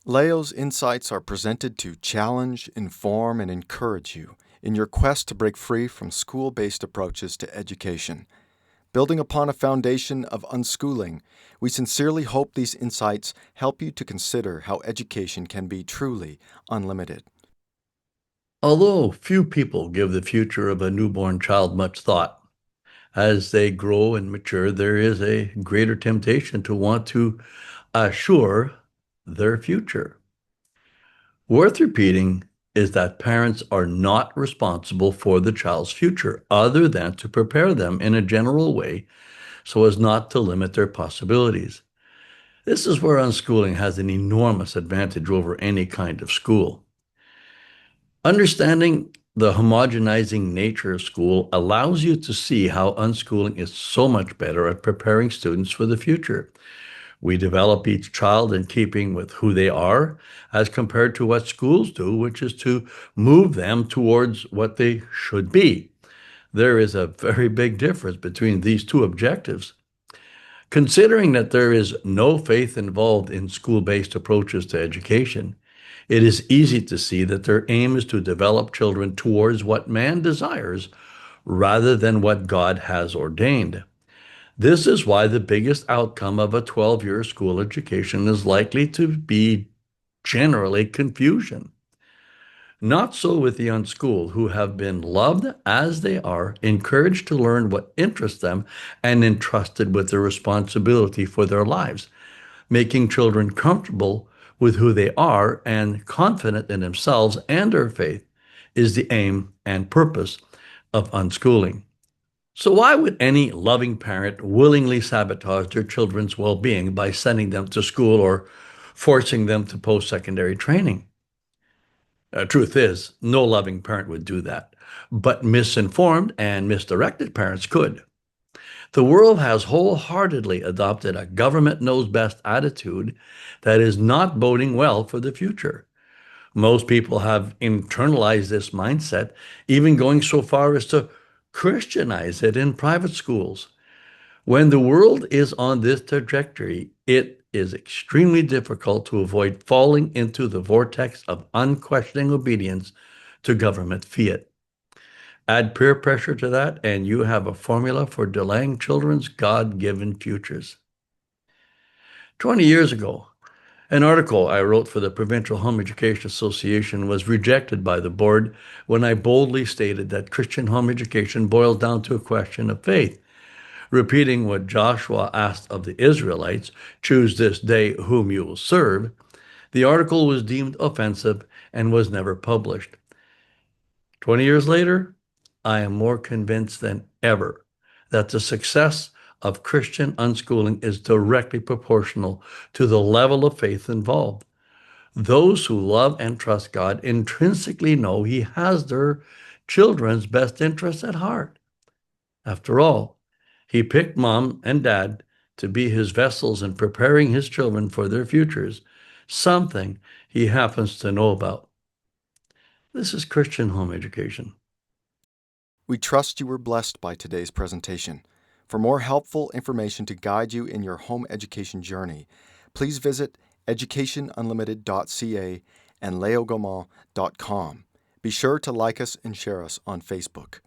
Leo's insights are presented to challenge, inform, and encourage you in your quest to break free from school-based approaches to education. Building upon a foundation of unschooling, we sincerely hope these insights help you to consider how education can be truly unlimited. Although few people give the future of a newborn child much thought, as they grow and mature, there is a greater temptation to want to assure their future. Worth repeating is that parents are not responsible for the child's future, other than to prepare them in a general way so as not to limit their possibilities. This is where unschooling has an enormous advantage over any kind of school. Understanding the homogenizing nature of school allows you to see how unschooling is so much better at preparing students for the future. We develop each child in keeping with who they are, as compared to what schools do, which is to move them towards what they should be. There is a very big difference between these two objectives. Considering that there is no faith involved in school-based approaches to education, it is easy to see that their aim is to develop children towards what man desires rather than what God has ordained. This is why the biggest outcome of a 12-year school education is likely to be generally confusion. Not so with the unschooled, who have been loved as they are, encouraged to learn what interests them, and entrusted with the responsibility for their lives. Making children comfortable with who they are and confident in themselves and their faith is the aim and purpose of unschooling. So, why would any loving parent willingly sabotage their children's well being by sending them to school or forcing them to post secondary training? Truth is, no loving parent would do that, but misinformed and misdirected parents could. The world has wholeheartedly adopted a government knows best attitude that is not boding well for the future. Most people have internalized this mindset, even going so far as to Christianize it in private schools. When the world is on this trajectory, it is extremely difficult to avoid falling into the vortex of unquestioning obedience to government fiat. Add peer pressure to that, and you have a formula for delaying children's God given futures. 20 years ago, an article I wrote for the Provincial Home Education Association was rejected by the board when I boldly stated that Christian home education boils down to a question of faith. Repeating what Joshua asked of the Israelites, choose this day whom you will serve, the article was deemed offensive and was never published. 20 years later, I am more convinced than ever that the success of Christian unschooling is directly proportional to the level of faith involved. Those who love and trust God intrinsically know He has their children's best interests at heart. After all, He picked mom and dad to be His vessels in preparing His children for their futures, something He happens to know about. This is Christian home education. We trust you were blessed by today's presentation. For more helpful information to guide you in your home education journey, please visit educationunlimited.ca and leogaumont.com. Be sure to like us and share us on Facebook.